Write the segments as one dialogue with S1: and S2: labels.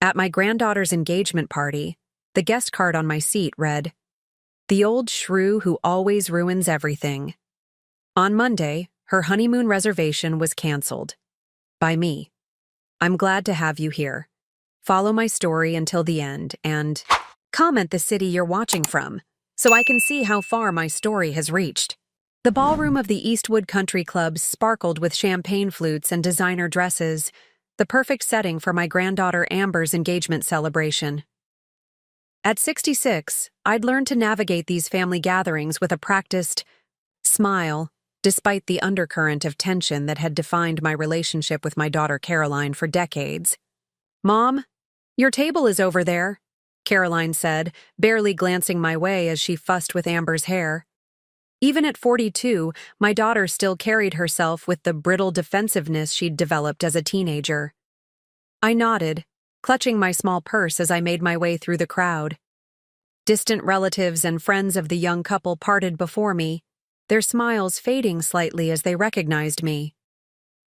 S1: At my granddaughter's engagement party, the guest card on my seat read, "The old shrew who always ruins everything." On Monday, her honeymoon reservation was canceled. By me. I'm glad to have you here. Follow my story until the end and comment the city you're watching from, so I can see how far my story has reached. The ballroom of the Eastwood Country Club sparkled with champagne flutes and designer dresses, the perfect setting for my granddaughter Amber's engagement celebration. At 66, I'd learned to navigate these family gatherings with a practiced smile, despite the undercurrent of tension that had defined my relationship with my daughter Caroline for decades. "Mom, your table is over there," Caroline said, barely glancing my way as she fussed with Amber's hair. Even at 42, my daughter still carried herself with the brittle defensiveness she'd developed as a teenager. I nodded, clutching my small purse as I made my way through the crowd. Distant relatives and friends of the young couple parted before me, their smiles fading slightly as they recognized me.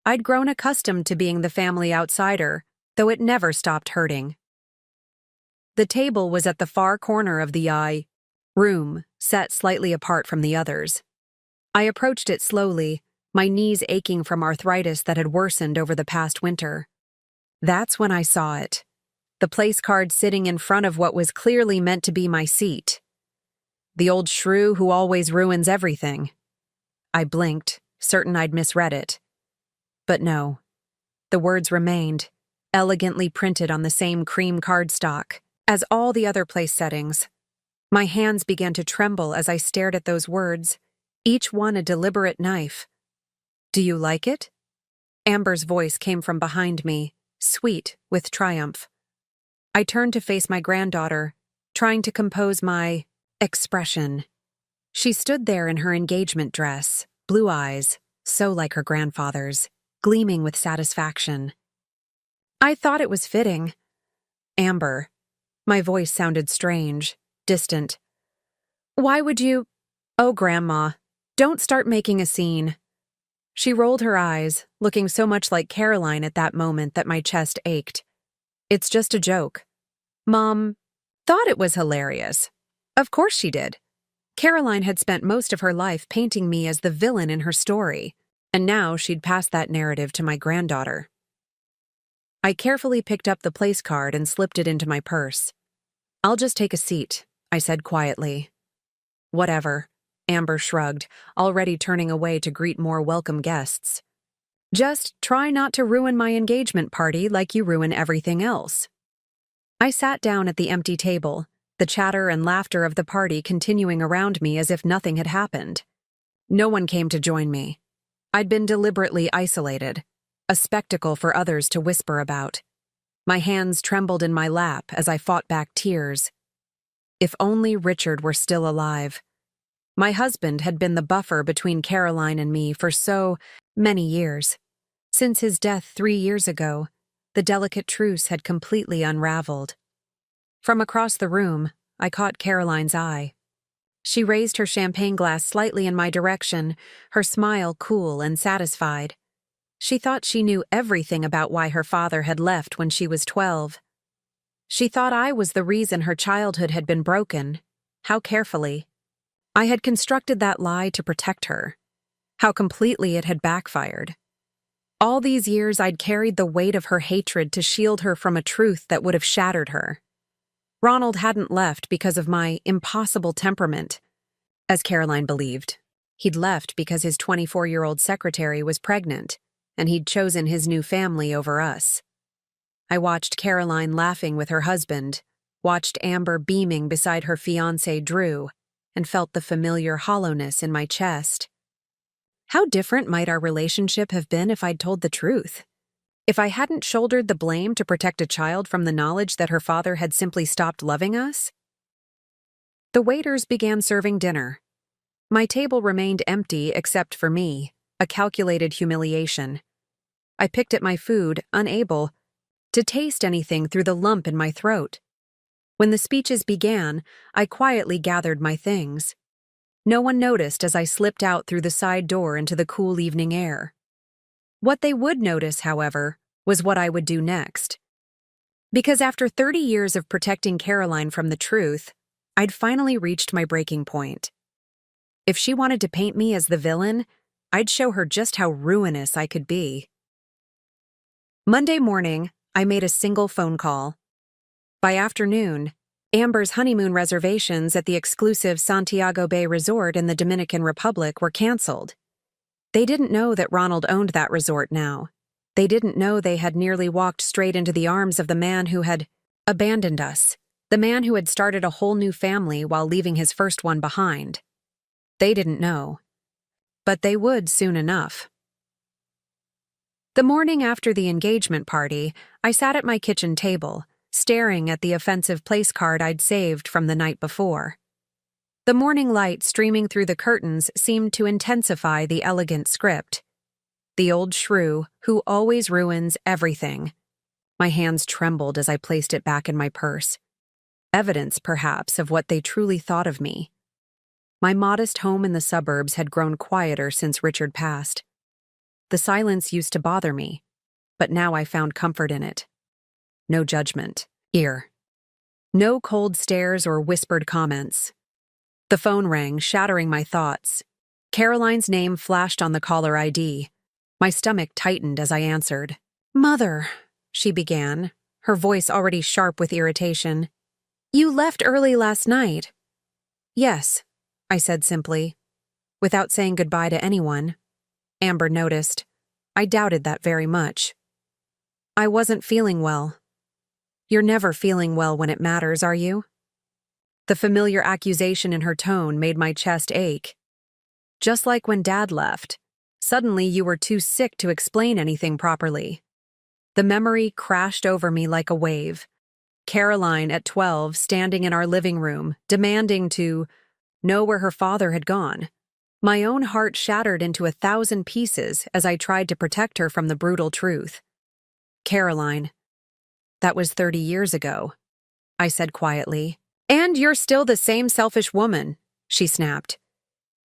S1: I'd grown accustomed to being the family outsider, though it never stopped hurting. The table was at the far corner of the room, set slightly apart from the others. I approached it slowly, my knees aching from arthritis that had worsened over the past winter. That's when I saw it. The place card sitting in front of what was clearly meant to be my seat. "The old shrew who always ruins everything." I blinked, certain I'd misread it. But no. The words remained, elegantly printed on the same cream cardstock as all the other place settings. My hands began to tremble as I stared at those words, each one a deliberate knife. "Do you like it?" Amber's voice came from behind me, sweet with triumph. I turned to face my granddaughter, trying to compose my expression. She stood there in her engagement dress, blue eyes, so like her grandfather's, gleaming with satisfaction. "I thought it was fitting." "Amber." My voice sounded strange, distant. "Why would you—" "Oh, Grandma, don't start making a scene." She rolled her eyes, looking so much like Caroline at that moment that my chest ached. "It's just a joke." Mom thought it was hilarious. Of course she did. Caroline had spent most of her life painting me as the villain in her story, and now she'd passed that narrative to my granddaughter. I carefully picked up the place card and slipped it into my purse. "I'll just take a seat," I said quietly. "Whatever," Amber shrugged, already turning away to greet more welcome guests. "Just try not to ruin my engagement party like you ruin everything else." I sat down at the empty table, the chatter and laughter of the party continuing around me as if nothing had happened. No one came to join me. I'd been deliberately isolated, a spectacle for others to whisper about. My hands trembled in my lap as I fought back tears. If only Richard were still alive. My husband had been the buffer between Caroline and me for so many years. Since his death 3 years ago, the delicate truce had completely unraveled. From across the room, I caught Caroline's eye. She raised her champagne glass slightly in my direction, her smile cool and satisfied. She thought she knew everything about why her father had left when she was 12. She thought I was the reason her childhood had been broken. How carefully. I had constructed that lie to protect her. How completely it had backfired. All these years I'd carried the weight of her hatred to shield her from a truth that would have shattered her. Ronald hadn't left because of my impossible temperament, as Caroline believed. He'd left because his 24-year-old secretary was pregnant, and he'd chosen his new family over us. I watched Caroline laughing with her husband, watched Amber beaming beside her fiancé Drew, and felt the familiar hollowness in my chest. How different might our relationship have been if I'd told the truth? If I hadn't shouldered the blame to protect a child from the knowledge that her father had simply stopped loving us? The waiters began serving dinner. My table remained empty except for me, a calculated humiliation. I picked at my food, unable to taste anything through the lump in my throat. When the speeches began, I quietly gathered my things. No one noticed as I slipped out through the side door into the cool evening air. What they would notice, however, was what I would do next. Because after 30 years of protecting Caroline from the truth, I'd finally reached my breaking point. If she wanted to paint me as the villain, I'd show her just how ruinous I could be. Monday morning, I made a single phone call. By afternoon, Amber's honeymoon reservations at the exclusive Santiago Bay Resort in the Dominican Republic were canceled. They didn't know that Ronald owned that resort now. They didn't know they had nearly walked straight into the arms of the man who had abandoned us, the man who had started a whole new family while leaving his first one behind. They didn't know. But they would soon enough. The morning after the engagement party, I sat at my kitchen table, staring at the offensive place card I'd saved from the night before. The morning light streaming through the curtains seemed to intensify the elegant script. The old shrew who always ruins everything. My hands trembled as I placed it back in my purse. Evidence, perhaps, of what they truly thought of me. My modest home in the suburbs had grown quieter since Richard passed. The silence used to bother me, but now I found comfort in it. No judgment. Ear. No cold stares or whispered comments. The phone rang, shattering my thoughts. Caroline's name flashed on the caller ID. My stomach tightened as I answered. "Mother," she began, her voice already sharp with irritation. "You left early last night." "Yes," I said simply, without saying goodbye to anyone. Amber noticed. I doubted that very much. "I wasn't feeling well." "You're never feeling well when it matters, are you?" The familiar accusation in her tone made my chest ache. "Just like when Dad left. Suddenly you were too sick to explain anything properly." The memory crashed over me like a wave. Caroline at 12 standing in our living room, demanding to know where her father had gone. My own heart shattered into 1,000 pieces as I tried to protect her from the brutal truth. "Caroline, that was 30 years ago," I said quietly. "And you're still the same selfish woman," she snapped.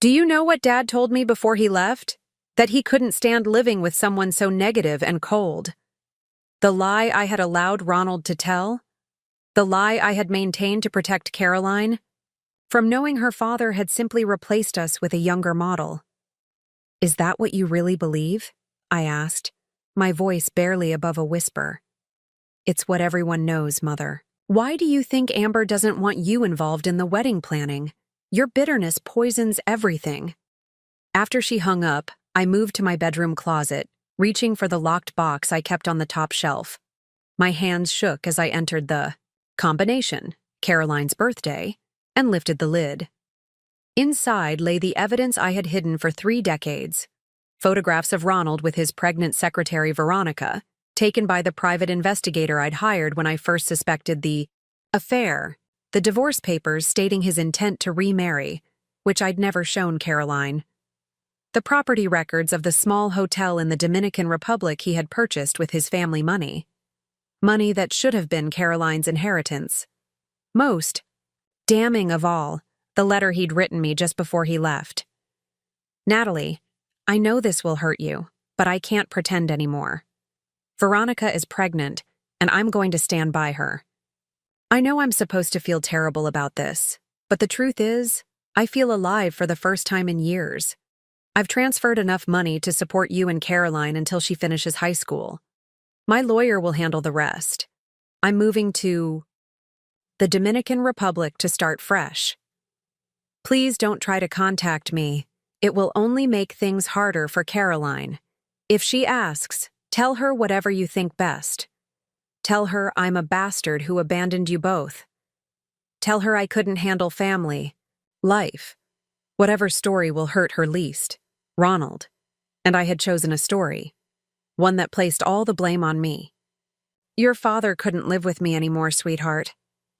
S1: "Do you know what Dad told me before he left? That he couldn't stand living with someone so negative and cold. The lie I had allowed Ronald to tell? The lie I had maintained to protect Caroline? From knowing her father had simply replaced us with a younger model." "Is that what you really believe?" I asked, my voice barely above a whisper. "It's what everyone knows, Mother. Why do you think Amber doesn't want you involved in the wedding planning? Your bitterness poisons everything." After she hung up, I moved to my bedroom closet, reaching for the locked box I kept on the top shelf. My hands shook as I entered the combination, Caroline's birthday, and lifted the lid. Inside lay the evidence I had hidden for 3 decades. Photographs of Ronald with his pregnant secretary Veronica, taken by the private investigator I'd hired when I first suspected the affair, the divorce papers stating his intent to remarry, which I'd never shown Caroline. The property records of the small hotel in the Dominican Republic he had purchased with his family money. Money that should have been Caroline's inheritance. Most damning of all, the letter he'd written me just before he left. "Natalie, I know this will hurt you, but I can't pretend anymore. Veronica is pregnant, and I'm going to stand by her. I know I'm supposed to feel terrible about this, but the truth is, I feel alive for the first time in years. I've transferred enough money to support you and Caroline until she finishes high school. My lawyer will handle the rest. I'm moving to the Dominican Republic to start fresh. Please don't try to contact me. It will only make things harder for Caroline. If she asks, tell her whatever you think best. Tell her I'm a bastard who abandoned you both. Tell her I couldn't handle family, life, whatever story will hurt her least. Ronald. And I had chosen a story, one that placed all the blame on me. Your father couldn't live with me anymore, sweetheart.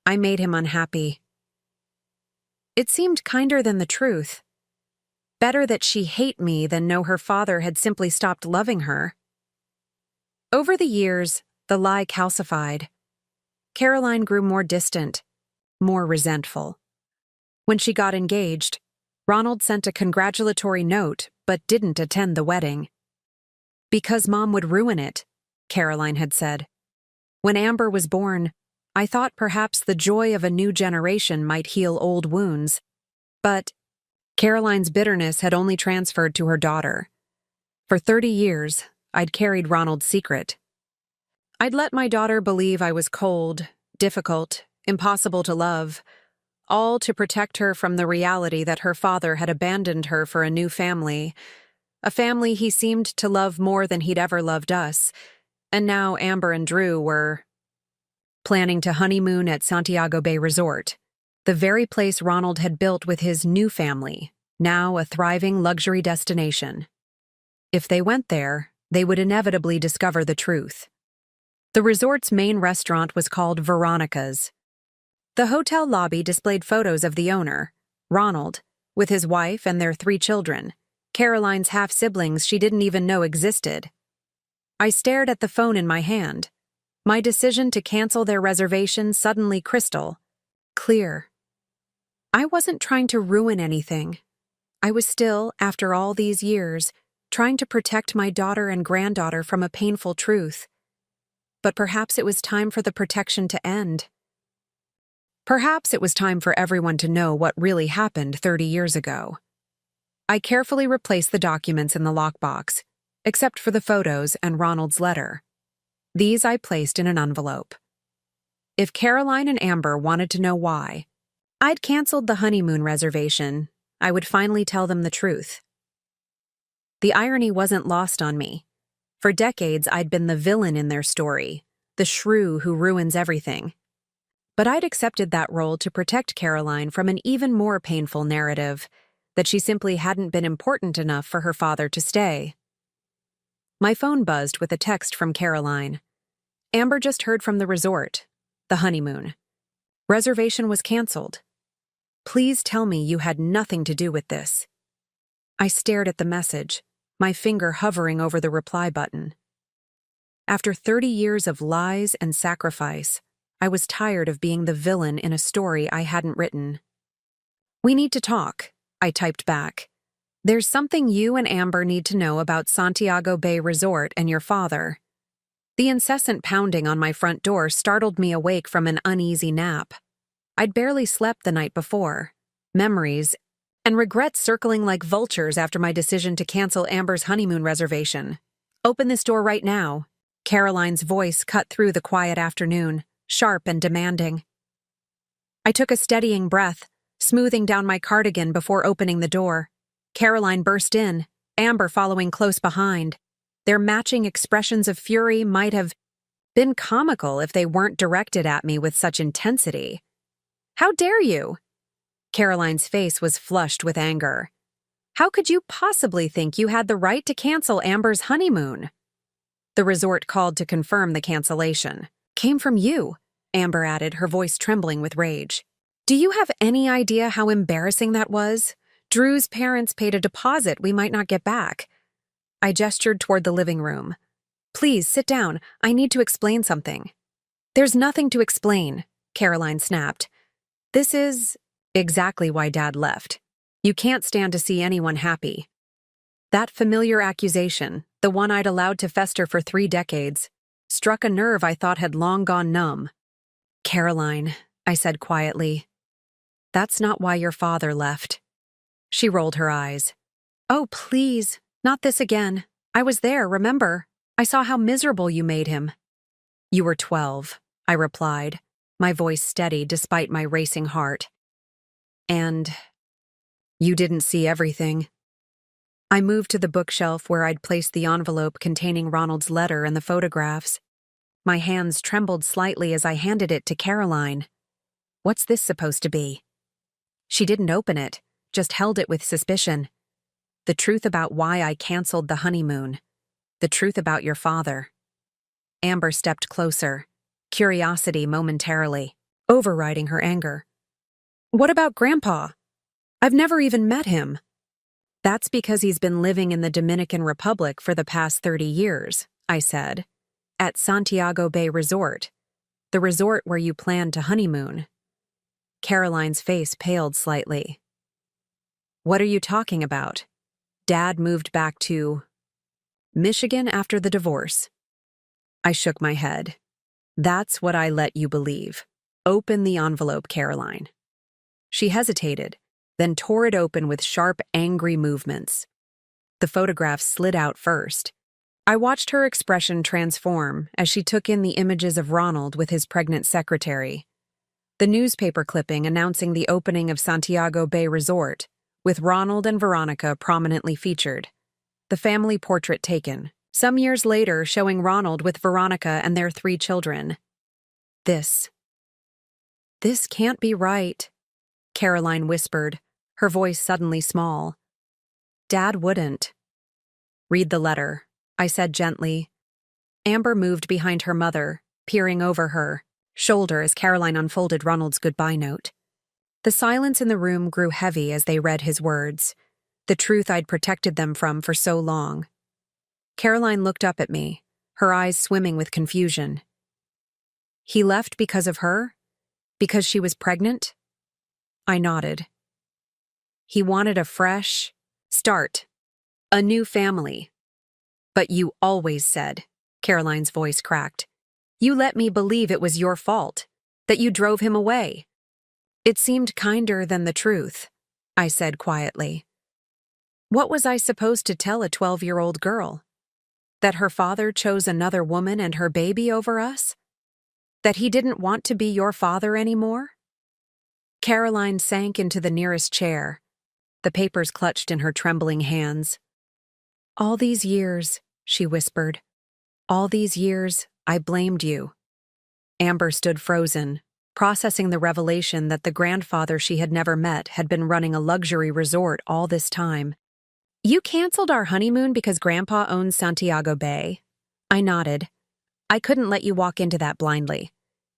S1: I made him unhappy." It seemed kinder than the truth. Better that she hate me than know her father had simply stopped loving her. Over the years, the lie calcified. Caroline grew more distant, more resentful. When she got engaged, Ronald sent a congratulatory note but didn't attend the wedding. "Because Mom would ruin it," Caroline had said. When Amber was born, I thought perhaps the joy of a new generation might heal old wounds. But Caroline's bitterness had only transferred to her daughter. For 30 years, I'd carried Ronald's secret. I'd let my daughter believe I was cold, difficult, impossible to love, all to protect her from the reality that her father had abandoned her for a new family, a family he seemed to love more than he'd ever loved us. And now Amber and Drew were planning to honeymoon at Santiago Bay Resort, the very place Ronald had built with his new family, now a thriving luxury destination. If they went there, they would inevitably discover the truth. The resort's main restaurant was called Veronica's. The hotel lobby displayed photos of the owner, Ronald, with his wife and their 3 children, Caroline's half-siblings she didn't even know existed. I stared at the phone in my hand, my decision to cancel their reservation suddenly crystal clear. I wasn't trying to ruin anything. I was still, after all these years, trying to protect my daughter and granddaughter from a painful truth. But perhaps it was time for the protection to end. Perhaps it was time for everyone to know what really happened 30 years ago. I carefully replaced the documents in the lockbox, except for the photos and Ronald's letter. These I placed in an envelope. If Caroline and Amber wanted to know why I'd canceled the honeymoon reservation, I would finally tell them the truth. The irony wasn't lost on me. For decades, I'd been the villain in their story, the shrew who ruins everything. But I'd accepted that role to protect Caroline from an even more painful narrative, that she simply hadn't been important enough for her father to stay. My phone buzzed with a text from Caroline. Amber just heard from the resort, the honeymoon. Reservation was canceled. Please tell me you had nothing to do with this. I stared at the message, my finger hovering over the reply button. After 30 years of lies and sacrifice, I was tired of being the villain in a story I hadn't written. We need to talk, I typed back. There's something you and Amber need to know about Santiago Bay Resort and your father. The incessant pounding on my front door startled me awake from an uneasy nap. I'd barely slept the night before. Memories and regrets circling like vultures after my decision to cancel Amber's honeymoon reservation. Open this door right now. Caroline's voice cut through the quiet afternoon, sharp and demanding. I took a steadying breath, smoothing down my cardigan before opening the door. Caroline burst in, Amber following close behind. Their matching expressions of fury might have been comical if they weren't directed at me with such intensity. How dare you? Caroline's face was flushed with anger. How could you possibly think you had the right to cancel Amber's honeymoon? The resort called to confirm the cancellation. Came from you, Amber added, her voice trembling with rage. Do you have any idea how embarrassing that was? Drew's parents paid a deposit we might not get back. I gestured toward the living room. Please, sit down. I need to explain something. There's nothing to explain, Caroline snapped. This is exactly why Dad left. You can't stand to see anyone happy. That familiar accusation, the one I'd allowed to fester for 3 decades, struck a nerve I thought had long gone numb. Caroline, I said quietly, that's not why your father left. She rolled her eyes. Oh, please, not this again. I was there, remember? I saw how miserable you made him. You were 12, I replied, my voice steady despite my racing heart. And you didn't see everything. I moved to the bookshelf where I'd placed the envelope containing Ronald's letter and the photographs. My hands trembled slightly as I handed it to Caroline. What's this supposed to be? She didn't open it, just held it with suspicion. The truth about why I canceled the honeymoon. The truth about your father. Amber stepped closer, curiosity momentarily, overriding her anger. What about Grandpa? I've never even met him. That's because he's been living in the Dominican Republic for the past 30 years, I said. At Santiago Bay Resort, the resort where you planned to honeymoon. Caroline's face paled slightly. What are you talking about? Dad moved back to Michigan after the divorce. I shook my head. That's what I let you believe. Open the envelope, Caroline. She hesitated, then tore it open with sharp, angry movements. The photograph slid out first. I watched her expression transform as she took in the images of Ronald with his pregnant secretary. The newspaper clipping announcing the opening of Santiago Bay Resort, with Ronald and Veronica prominently featured. The family portrait taken, some years later showing Ronald with Veronica and their 3 children. This can't be right, Caroline whispered, her voice suddenly small. Dad wouldn't. Read the letter, I said gently. Amber moved behind her mother, peering over her shoulder as Caroline unfolded Ronald's goodbye note. The silence in the room grew heavy as they read his words, the truth I'd protected them from for so long. Caroline looked up at me, her eyes swimming with confusion. He left because of her? Because she was pregnant? I nodded. He wanted a fresh start, a new family. But you always said, Caroline's voice cracked, you let me believe it was your fault, that you drove him away. It seemed kinder than the truth, I said quietly. What was I supposed to tell a 12-year-old girl? That her father chose another woman and her baby over us? That he didn't want to be your father anymore? Caroline sank into the nearest chair, the papers clutched in her trembling hands. All these years, she whispered, all these years, I blamed you. Amber stood frozen, processing the revelation that the grandfather she had never met had been running a luxury resort all this time. You canceled our honeymoon because Grandpa owns Santiago Bay? I nodded. I couldn't let you walk into that blindly.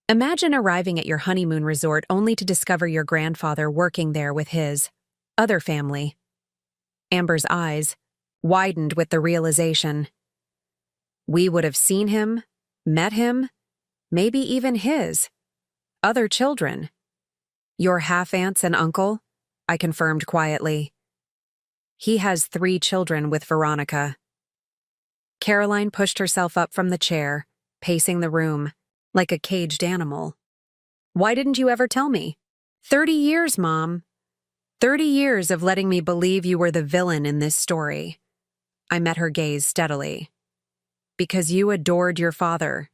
S1: Imagine arriving at your honeymoon resort only to discover your grandfather working there with his other family. Amber's eyes widened with the realization. We would have seen him, met him, maybe even his other children. Your half-aunts and uncle, I confirmed quietly. He has 3 children with Veronica. Caroline pushed herself up from the chair, pacing the room, like a caged animal. Why didn't you ever tell me? 30 years, Mom. 30 years of letting me believe you were the villain in this story. I met her gaze steadily. Because you adored your father.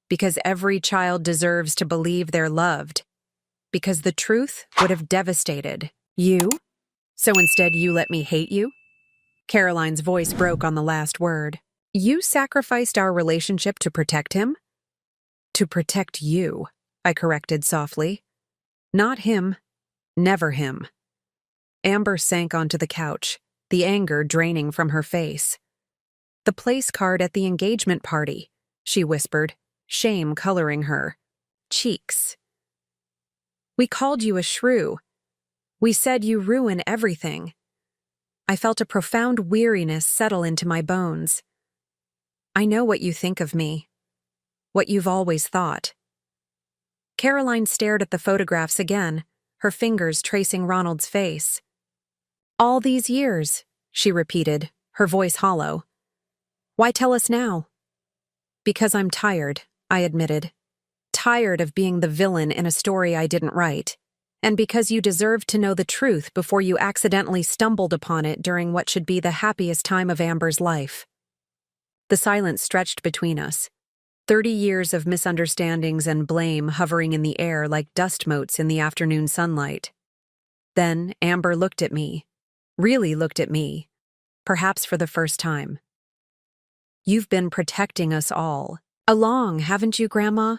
S1: Because every child deserves to believe they're loved. Because the truth would have devastated you. So instead you let me hate you? Caroline's voice broke on the last word. You sacrificed our relationship to protect him? To protect you, I corrected softly. Not him. Never him. Amber sank onto the couch, the anger draining from her face. The place card at the engagement party, she whispered, shame coloring her cheeks. We called you a shrew. We said you ruin everything. I felt a profound weariness settle into my bones. I know what you think of me. What you've always thought. Caroline stared at the photographs again, her fingers tracing Ronald's face. All these years, she repeated, her voice hollow. Why tell us now? Because I'm tired, I admitted. Tired of being the villain in a story I didn't write. And because you deserved to know the truth before you accidentally stumbled upon it during what should be the happiest time of Amber's life. The silence stretched between us. 30 years of misunderstandings and blame hovering in the air like dust motes in the afternoon sunlight. Then Amber looked at me. Really looked at me. Perhaps for the first time. You've been protecting us all. Along, haven't you, Grandma?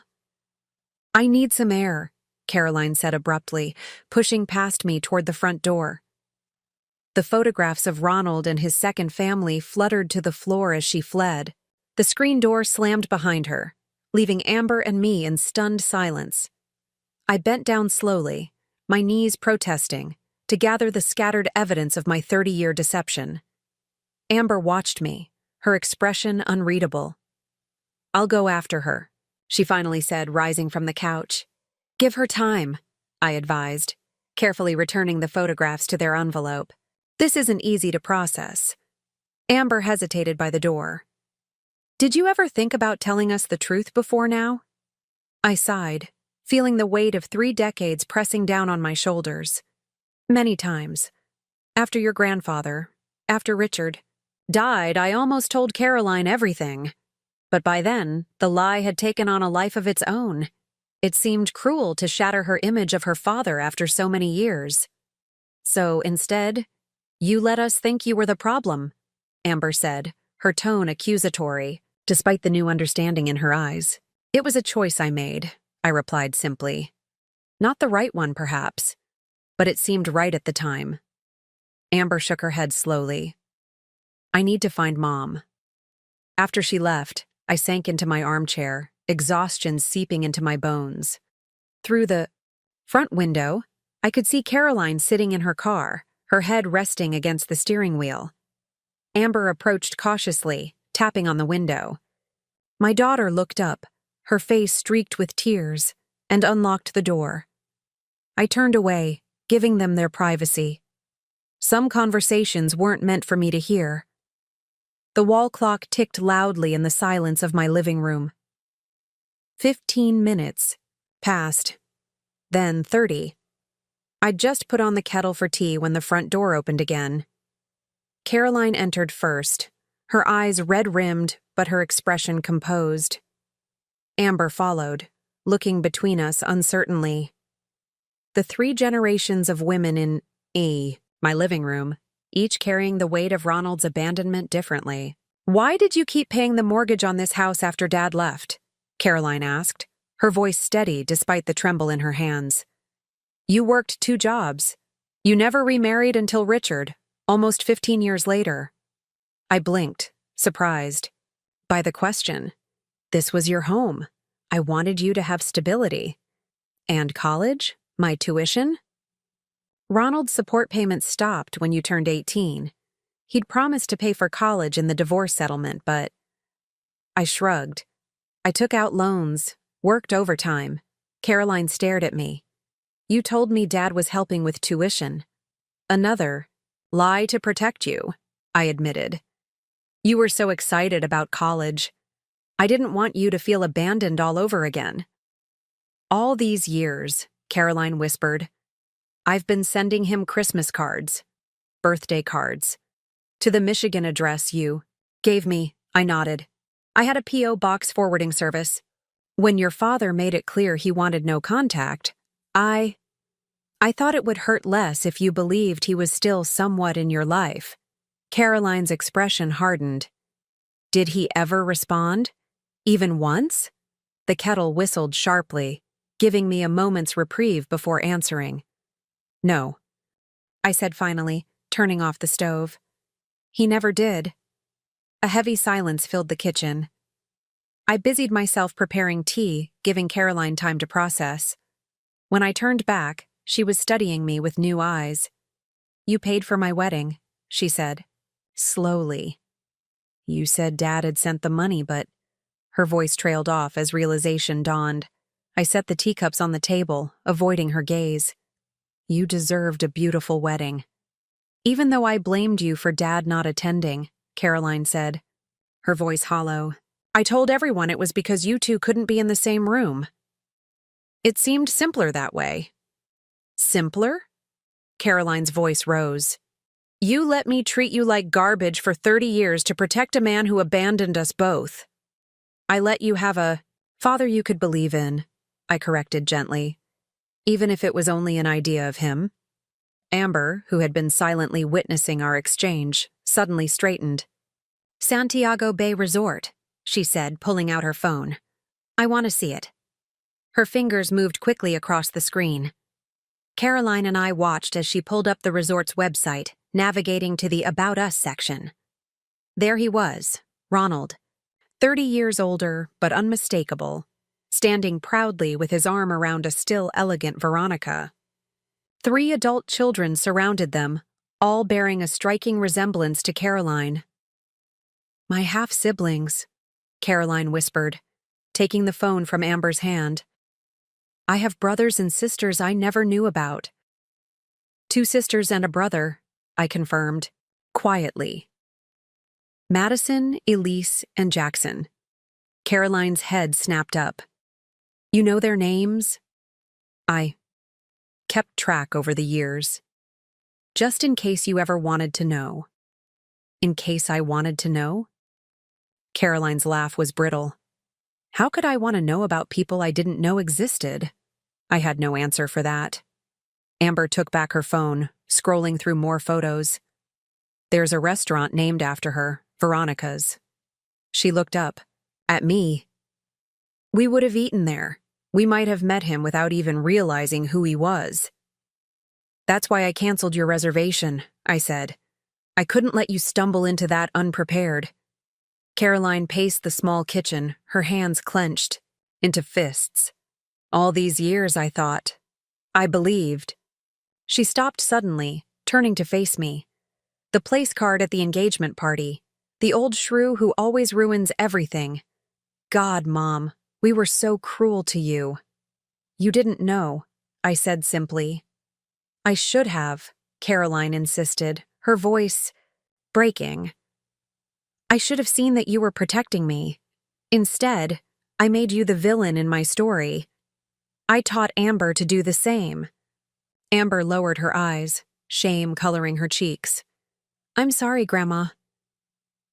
S1: I need some air, Caroline said abruptly, pushing past me toward the front door. The photographs of Ronald and his second family fluttered to the floor as she fled. The screen door slammed behind her, leaving Amber and me in stunned silence. I bent down slowly, my knees protesting, to gather the scattered evidence of my 30-year deception. Amber watched me, her expression unreadable. I'll go after her, she finally said, rising from the couch. Give her time, I advised, carefully returning the photographs to their envelope. This isn't easy to process. Amber hesitated by the door. Did you ever think about telling us the truth before now? I sighed, feeling the weight of 3 decades pressing down on my shoulders. Many times. After your grandfather, after Richard, died, I almost told Caroline everything. But by then, the lie had taken on a life of its own. It seemed cruel to shatter her image of her father after so many years. So instead, you let us think you were the problem, Amber said, her tone accusatory, despite the new understanding in her eyes. It was a choice I made, I replied simply. Not the right one, perhaps, but it seemed right at the time. Amber shook her head slowly. I need to find Mom. After she left, I sank into my armchair, exhaustion seeping into my bones. Through the front window, I could see Caroline sitting in her car, her head resting against the steering wheel. Amber approached cautiously, tapping on the window. My daughter looked up, her face streaked with tears, and unlocked the door. I turned away, giving them their privacy. Some conversations weren't meant for me to hear. The wall clock ticked loudly in the silence of my living room. 15 minutes passed, then 30. I'd just put on the kettle for tea when the front door opened again. Caroline entered first, her eyes red-rimmed but her expression composed. Amber followed, looking between us uncertainly. The 3 generations of women in my living room, each carrying the weight of Ronald's abandonment differently. Why did you keep paying the mortgage on this house after Dad left? Caroline asked, her voice steady despite the tremble in her hands. You worked 2 jobs. You never remarried until Richard, almost 15 years later. I blinked, surprised. By the question. This was your home. I wanted you to have stability. And college? My tuition? Ronald's support payments stopped when you turned 18. He'd promised to pay for college in the divorce settlement, but... I shrugged. I took out loans, worked overtime. Caroline stared at me. You told me Dad was helping with tuition. Another lie to protect you, I admitted. You were so excited about college. I didn't want you to feel abandoned all over again. All these years, Caroline whispered, I've been sending him Christmas cards, birthday cards. To the Michigan address you gave me, I nodded. I had a P.O. box forwarding service. When your father made it clear he wanted no contact, I thought it would hurt less if you believed he was still somewhat in your life. Caroline's expression hardened. Did he ever respond? Even once? The kettle whistled sharply, giving me a moment's reprieve before answering. No, I said finally, turning off the stove. He never did. A heavy silence filled the kitchen. I busied myself preparing tea, giving Caroline time to process. When I turned back, she was studying me with new eyes. You paid for my wedding, she said, slowly. You said Dad had sent the money, but... Her voice trailed off as realization dawned. I set the teacups on the table, avoiding her gaze. You deserved a beautiful wedding. Even though I blamed you for Dad not attending, Caroline said, her voice hollow. I told everyone it was because you 2 couldn't be in the same room. It seemed simpler that way. Simpler? Caroline's voice rose. You let me treat you like garbage for 30 years to protect a man who abandoned us both. I let you have a father you could believe in, I corrected gently, even if it was only an idea of him. Amber, who had been silently witnessing our exchange, suddenly straightened. Santiago Bay Resort, she said, pulling out her phone. I want to see it. Her fingers moved quickly across the screen. Caroline and I watched as she pulled up the resort's website, navigating to the About Us section. There he was, Ronald, 30 years older but unmistakable, standing proudly with his arm around a still elegant Veronica. 3 adult children surrounded them, all bearing a striking resemblance to Caroline. My half-siblings, Caroline whispered, taking the phone from Amber's hand. I have brothers and sisters I never knew about. 2 sisters and a brother, I confirmed, quietly. Madison, Elise, and Jackson. Caroline's head snapped up. You know their names? I kept track over the years, just in case you ever wanted to know. In case I wanted to know? Caroline's laugh was brittle. How could I want to know about people I didn't know existed? I had no answer for that. Amber took back her phone, scrolling through more photos. There's a restaurant named after her, Veronica's. She looked up, at me. We would have eaten there. We might have met him without even realizing who he was. That's why I canceled your reservation, I said. I couldn't let you stumble into that unprepared. Caroline paced the small kitchen, her hands clenched into fists. All these years, I thought. I believed. She stopped suddenly, turning to face me. The place card at the engagement party. The old shrew who always ruins everything. God, Mom, we were so cruel to you. You didn't know, I said simply. I should have, Caroline insisted, her voice breaking. I should have seen that you were protecting me. Instead, I made you the villain in my story. I taught Amber to do the same. Amber lowered her eyes, shame coloring her cheeks. I'm sorry, Grandma.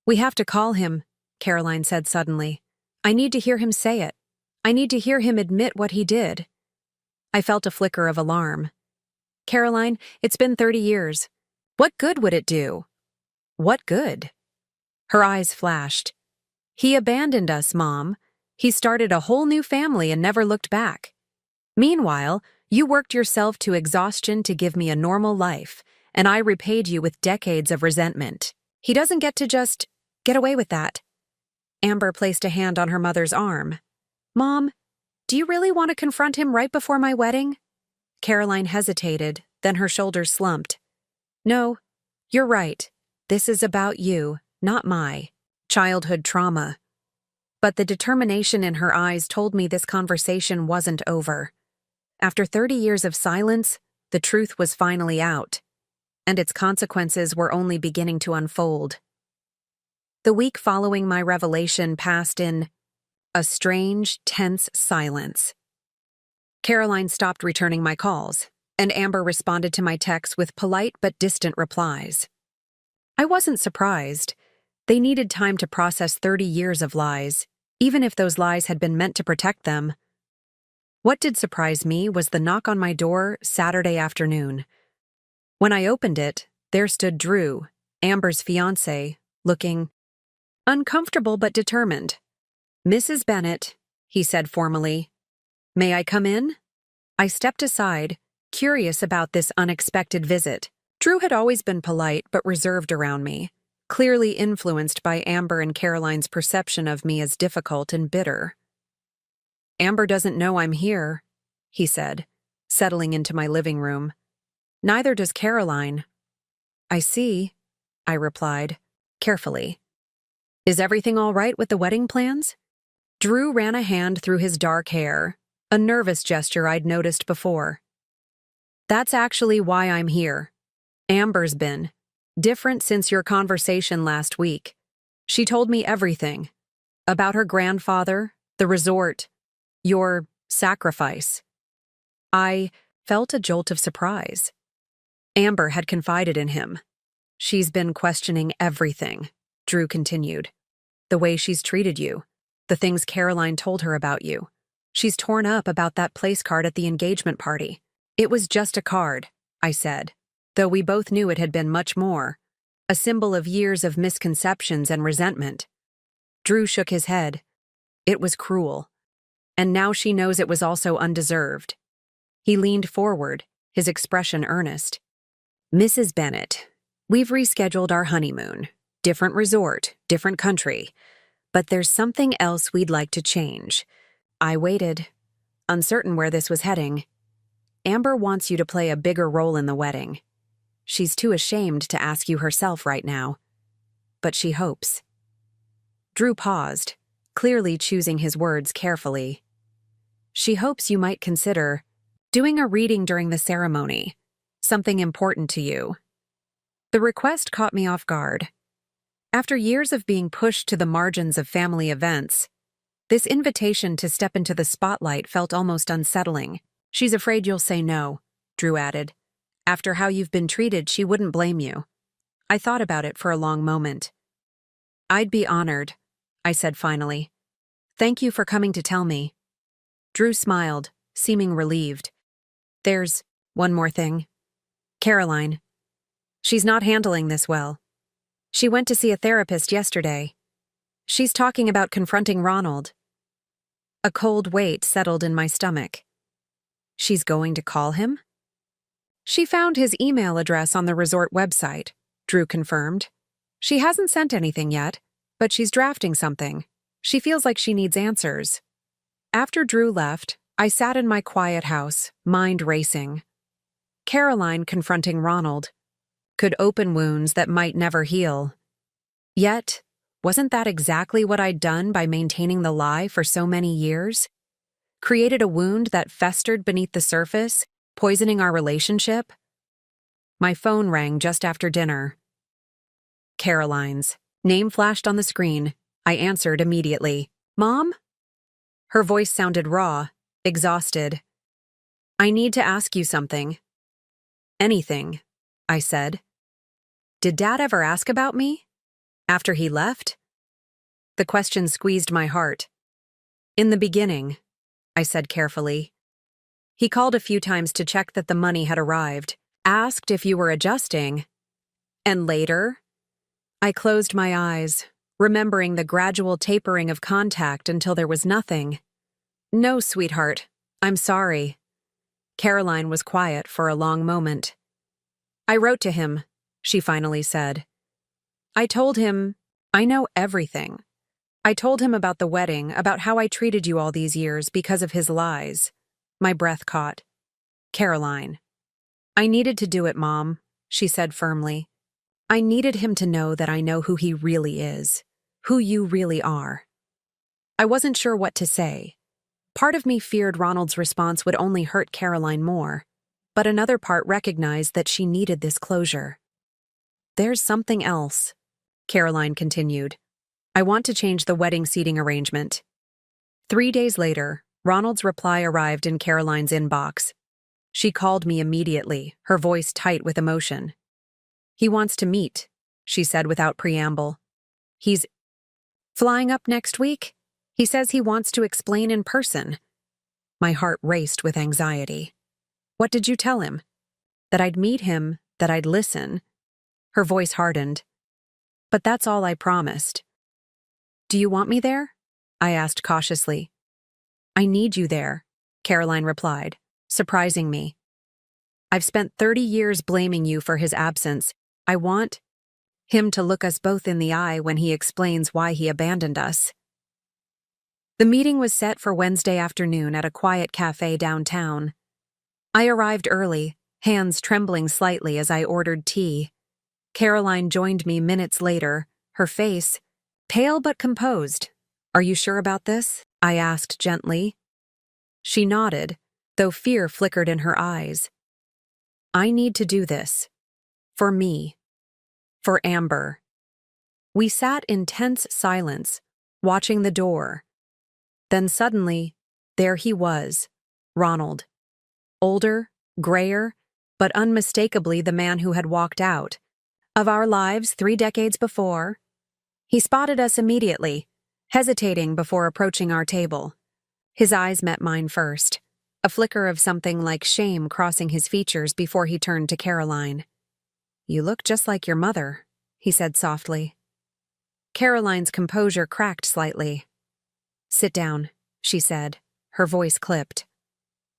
S1: We have to call him, Caroline said suddenly. I need to hear him say it. I need to hear him admit what he did. I felt a flicker of alarm. Caroline, it's been 30 years. What good would it do? What good? Her eyes flashed. He abandoned us, Mom. He started a whole new family and never looked back. Meanwhile, you worked yourself to exhaustion to give me a normal life, and I repaid you with decades of resentment. He doesn't get to just get away with that. Amber placed a hand on her mother's arm. Mom, do you really want to confront him right before my wedding? Caroline hesitated, then her shoulders slumped. No, you're right. This is about you, not my childhood trauma. But the determination in her eyes told me this conversation wasn't over. After 30 years of silence, the truth was finally out, and its consequences were only beginning to unfold. The week following my revelation passed in a strange, tense silence. Caroline stopped returning my calls, and Amber responded to my texts with polite but distant replies. I wasn't surprised. They needed time to process 30 years of lies, even if those lies had been meant to protect them. What did surprise me was the knock on my door Saturday afternoon. When I opened it, there stood Drew, Amber's fiancé, looking uncomfortable but determined. Mrs. Bennett, he said formally. May I come in? I stepped aside, curious about this unexpected visit. Drew had always been polite but reserved around me, clearly influenced by Amber and Caroline's perception of me as difficult and bitter. Amber doesn't know I'm here, he said, settling into my living room. Neither does Caroline. I see, I replied, carefully. Is everything all right with the wedding plans? Drew ran a hand through his dark hair, a nervous gesture I'd noticed before. That's actually why I'm here. Amber's been different since your conversation last week. She told me everything. About her grandfather, the resort, your sacrifice. I felt a jolt of surprise. Amber had confided in him. She's been questioning everything, Drew continued. The way she's treated you, the things Caroline told her about you. She's torn up about that place card at the engagement party. It was just a card, I said, though we both knew it had been much more, a symbol of years of misconceptions and resentment. Drew shook his head. It was cruel. And now she knows it was also undeserved. He leaned forward, his expression earnest. Mrs. Bennett, we've rescheduled our honeymoon. Different resort, different country. But there's something else we'd like to change. I waited, uncertain where this was heading. Amber wants you to play a bigger role in the wedding. She's too ashamed to ask you herself right now. But she hopes. Drew paused, clearly choosing his words carefully. She hopes you might consider doing a reading during the ceremony, something important to you. The request caught me off guard. After years of being pushed to the margins of family events, This invitation to step into the spotlight felt almost unsettling. "She's afraid you'll say no," Drew added. "After how you've been treated, she wouldn't blame you." I thought about it for a long moment. "I'd be honored," I said finally. "Thank you for coming to tell me." Drew smiled, seeming relieved. "There's one more thing. Caroline. She's not handling this well. She went to see a therapist yesterday. She's talking about confronting Ronald." A cold weight settled in my stomach. She's going to call him? "She found his email address on the resort website," Drew confirmed. "She hasn't sent anything yet, but she's drafting something. She feels like she needs answers." After Drew left, I sat in my quiet house, mind racing. Caroline confronting Ronald could open wounds that might never heal. Yet, wasn't that exactly what I'd done by maintaining the lie for so many years? Created a wound that festered beneath the surface, poisoning our relationship? My phone rang just after dinner. Caroline's name flashed on the screen. I answered immediately. "Mom?" Her voice sounded raw, exhausted. "I need to ask you something." "Anything," I said. "Did Dad ever ask about me? After he left?" The question squeezed my heart. "In the beginning," I said carefully. "He called a few times to check that the money had arrived, asked if you were adjusting. And later?" I closed my eyes, remembering the gradual tapering of contact until there was nothing. "No, sweetheart, I'm sorry." Caroline was quiet for a long moment. "I wrote to him," she finally said. "I told him, I know everything. I told him about the wedding, about how I treated you all these years because of his lies." My breath caught. "Caroline." "I needed to do it, Mom," she said firmly. "I needed him to know that I know who he really is, who you really are." I wasn't sure what to say. Part of me feared Ronald's response would only hurt Caroline more, but another part recognized that she needed this closure. "There's something else," Caroline continued. "I want to change the wedding seating arrangement." 3 days later, Ronald's reply arrived in Caroline's inbox. She called me immediately, her voice tight with emotion. "He wants to meet," she said without preamble. "He's flying up next week. He says he wants to explain in person." My heart raced with anxiety. "What did you tell him?" "That I'd meet him, that I'd listen." Her voice hardened. "But that's all I promised." "Do you want me there?" I asked cautiously. "I need you there," Caroline replied, surprising me. "I've spent 30 years blaming you for his absence. I want him to look us both in the eye when he explains why he abandoned us." The meeting was set for Wednesday afternoon at a quiet cafe downtown. I arrived early, hands trembling slightly as I ordered tea. Caroline joined me minutes later, her face pale but composed. "Are you sure about this?" I asked gently. She nodded, though fear flickered in her eyes. "I need to do this. For me. For Amber." We sat in tense silence, watching the door. Then suddenly, there he was, Ronald. Older, grayer, but unmistakably the man who had walked out of our lives 3 decades before. He spotted us immediately, hesitating before approaching our table. His eyes met mine first, a flicker of something like shame crossing his features before he turned to Caroline. "You look just like your mother," he said softly. Caroline's composure cracked slightly. "Sit down," she said, her voice clipped.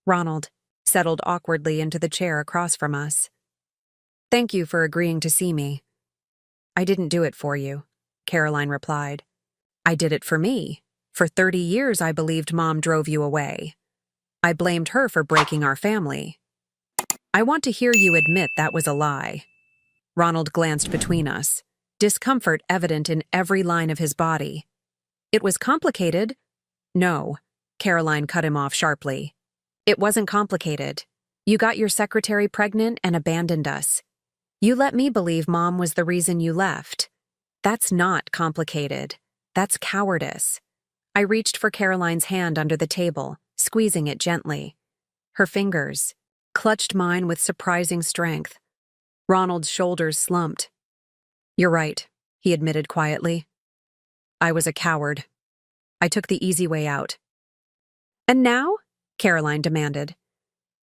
S1: Ronald settled awkwardly into the chair across from us. "Thank you for agreeing to see me." "I didn't do it for you," Caroline replied. "I did it for me. For 30 years I believed Mom drove you away. I blamed her for breaking our family. I want to hear you admit that was a lie." Ronald glanced between us, discomfort evident in every line of his body. "It was complicated." "No," Caroline cut him off sharply. "It wasn't complicated. You got your secretary pregnant and abandoned us. You let me believe Mom was the reason you left. That's not complicated. That's cowardice. I reached for Caroline's hand under the table, squeezing it gently. Her fingers clutched mine with surprising strength. Ronald's shoulders slumped. "You're right," he admitted quietly. "I was a coward. I took the easy way out." "And now?" Caroline demanded.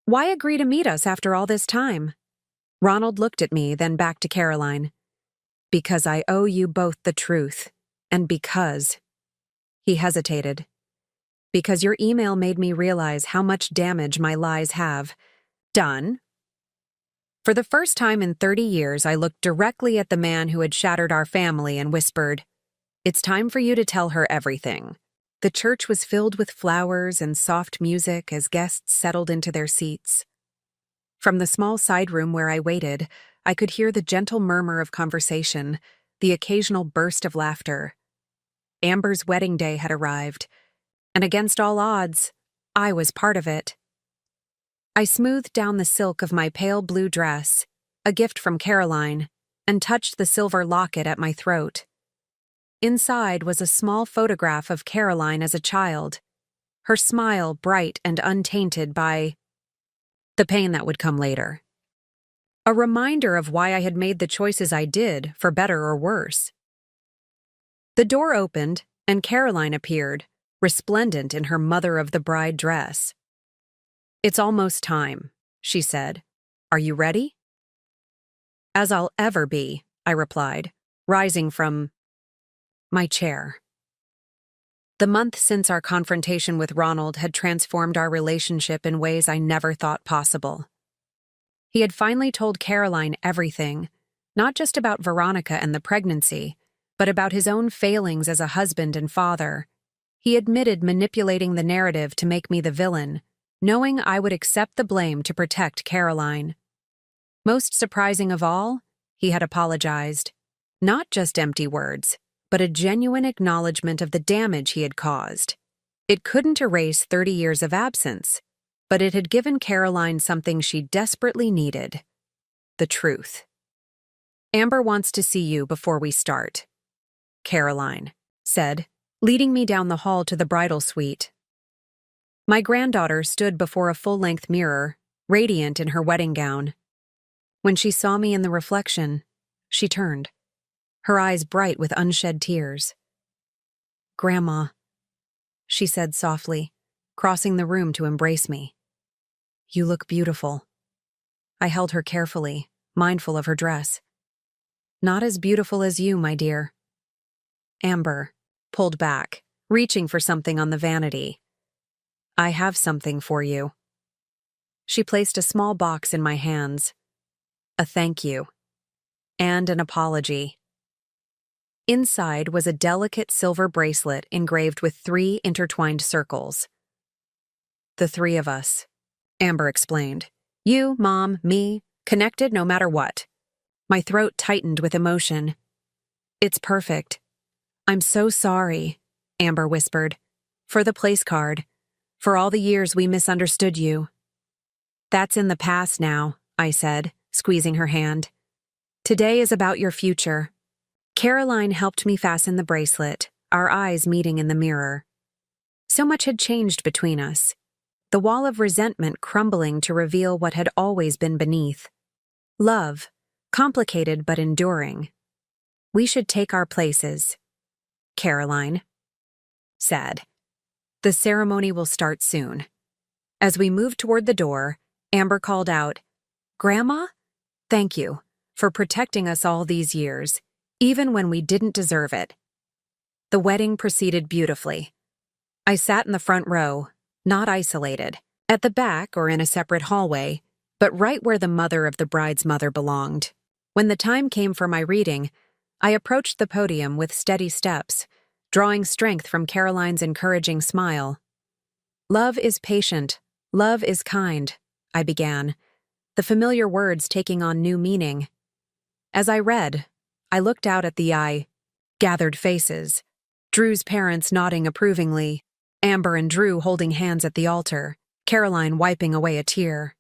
S1: "Why agree to meet us after all this time?" Ronald looked at me, then back to Caroline. "Because I owe you both the truth, and because—" He hesitated. "Because your email made me realize how much damage my lies have done." For the first time in 30 years, I looked directly at the man who had shattered our family and whispered, "It's time for you to tell her everything." The church was filled with flowers and soft music as guests settled into their seats. From the small side room where I waited, I could hear the gentle murmur of conversation, the occasional burst of laughter. Amber's wedding day had arrived, and against all odds, I was part of it. I smoothed down the silk of my pale blue dress, a gift from Caroline, and touched the silver locket at my throat. Inside was a small photograph of Caroline as a child, her smile bright and untainted by the pain that would come later. A reminder of why I had made the choices I did, for better or worse. The door opened, and Caroline appeared, resplendent in her mother-of-the-bride dress. "It's almost time," she said. "Are you ready?" "As I'll ever be," I replied, rising from my chair. The month since our confrontation with Ronald had transformed our relationship in ways I never thought possible. He had finally told Caroline everything, not just about Veronica and the pregnancy, but about his own failings as a husband and father. He admitted manipulating the narrative to make me the villain, knowing I would accept the blame to protect Caroline. Most surprising of all, he had apologized. Not just empty words, but a genuine acknowledgement of the damage he had caused. It couldn't erase 30 years of absence, but it had given Caroline something she desperately needed: the truth. "Amber wants to see you before we start," Caroline said, leading me down the hall to the bridal suite. My granddaughter stood before a full-length mirror, radiant in her wedding gown. When she saw me in the reflection, she turned, her eyes bright with unshed tears. "Grandma," she said softly, crossing the room to embrace me. "You look beautiful." I held her carefully, mindful of her dress. "Not as beautiful as you, my dear." Amber pulled back, reaching for something on the vanity. "I have something for you." She placed a small box in my hands. A thank you. And an apology. Inside was a delicate silver bracelet engraved with 3 intertwined circles. "The 3 of us," Amber explained. "You, Mom, me, connected no matter what." My throat tightened with emotion. "It's perfect." "I'm so sorry," Amber whispered. "For the place card. For all the years we misunderstood you." "That's in the past now," I said, squeezing her hand. "Today is about your future." Caroline helped me fasten the bracelet, our eyes meeting in the mirror. So much had changed between us, the wall of resentment crumbling to reveal what had always been beneath. Love, complicated but enduring. "We should take our places," Caroline said. "The ceremony will start soon." As we moved toward the door, Amber called out, "Grandma, thank you for protecting us all these years, even when we didn't deserve it." The wedding proceeded beautifully. I sat in the front row, not isolated, at the back or in a separate hallway, but right where the mother of the bride's mother belonged. When the time came for my reading, I approached the podium with steady steps, drawing strength from Caroline's encouraging smile. "Love is patient, love is kind," I began, the familiar words taking on new meaning. As I read, I looked out at the gathered faces, Drew's parents nodding approvingly, Amber and Drew holding hands at the altar, Caroline wiping away a tear.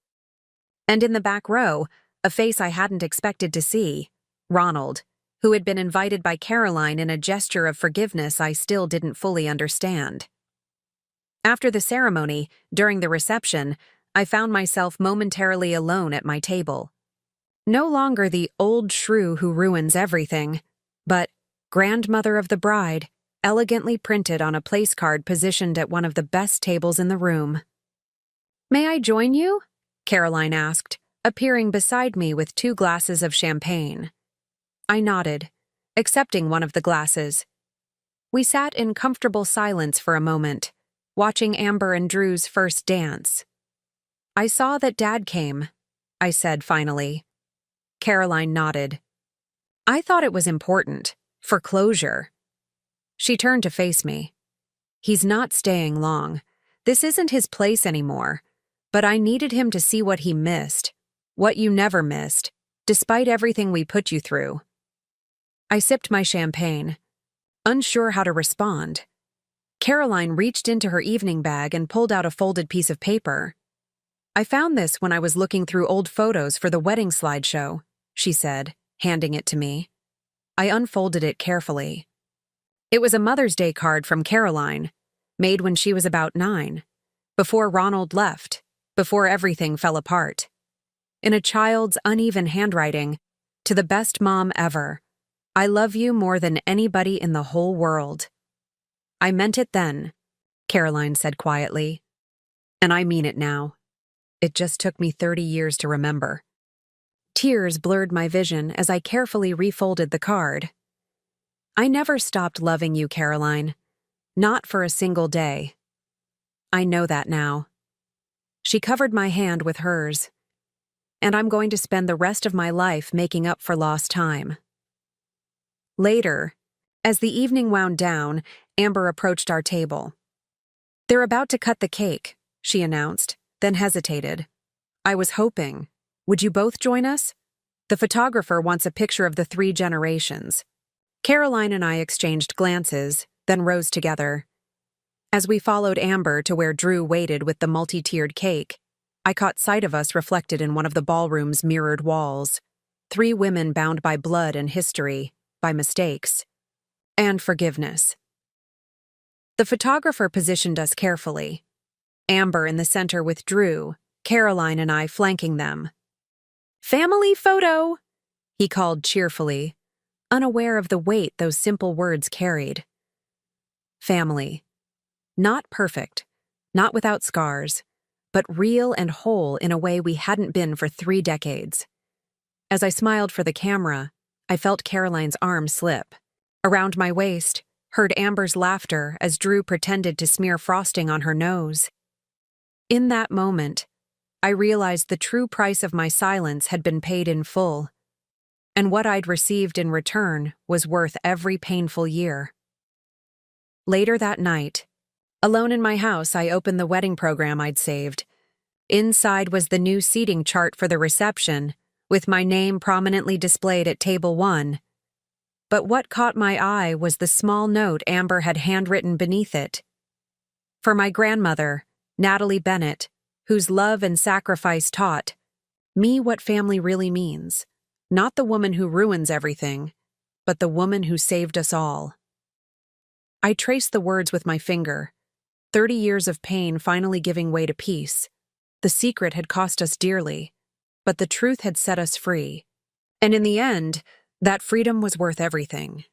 S1: And in the back row, a face I hadn't expected to see, Ronald, who had been invited by Caroline in a gesture of forgiveness I still didn't fully understand. After the ceremony, during the reception, I found myself momentarily alone at my table. No longer the old shrew who ruins everything, but grandmother of the bride, elegantly printed on a place card positioned at one of the best tables in the room. "May I join you?" Caroline asked, appearing beside me with 2 glasses of champagne. I nodded, accepting one of the glasses. We sat in comfortable silence for a moment, watching Amber and Drew's first dance. "I saw that Dad came," I said finally. Caroline nodded. "I thought it was important, for closure." She turned to face me. "He's not staying long. This isn't his place anymore. But I needed him to see what he missed, what you never missed, despite everything we put you through." I sipped my champagne, unsure how to respond. Caroline reached into her evening bag and pulled out a folded piece of paper. "I found this when I was looking through old photos for the wedding slideshow," she said, handing it to me. I unfolded it carefully. It was a Mother's Day card from Caroline, made when she was about 9, before Ronald left, before everything fell apart. In a child's uneven handwriting, "To the best mom ever. I love you more than anybody in the whole world." "I meant it then," Caroline said quietly. "And I mean it now. It just took me 30 years to remember." Tears blurred my vision as I carefully refolded the card. "I never stopped loving you, Caroline. Not for a single day. I know that now." She covered my hand with hers. "And I'm going to spend the rest of my life making up for lost time." Later, as the evening wound down, Amber approached our table. "They're about to cut the cake," she announced, then hesitated. "I was hoping. Would you both join us? The photographer wants a picture of the 3 generations." Caroline and I exchanged glances, then rose together. As we followed Amber to where Drew waited with the multi-tiered cake, I caught sight of us reflected in one of the ballroom's mirrored walls. 3 women bound by blood and history, by mistakes, and forgiveness. The photographer positioned us carefully. Amber in the center with Drew, Caroline and I flanking them. "Family photo!" he called cheerfully, unaware of the weight those simple words carried. Family. Not perfect, not without scars, but real and whole in a way we hadn't been for 3 decades. As I smiled for the camera, I felt Caroline's arm slip. Around my waist, heard Amber's laughter as Drew pretended to smear frosting on her nose. In that moment, I realized the true price of my silence had been paid in full, and what I'd received in return was worth every painful year. Later that night, alone in my house, I opened the wedding program I'd saved. Inside was the new seating chart for the reception, with my name prominently displayed at table 1. But what caught my eye was the small note Amber had handwritten beneath it. For my grandmother, Natalie Bennett, whose love and sacrifice taught me what family really means. Not the woman who ruins everything, but the woman who saved us all. I traced the words with my finger, 30 years of pain finally giving way to peace. The secret had cost us dearly, but the truth had set us free. And in the end, that freedom was worth everything.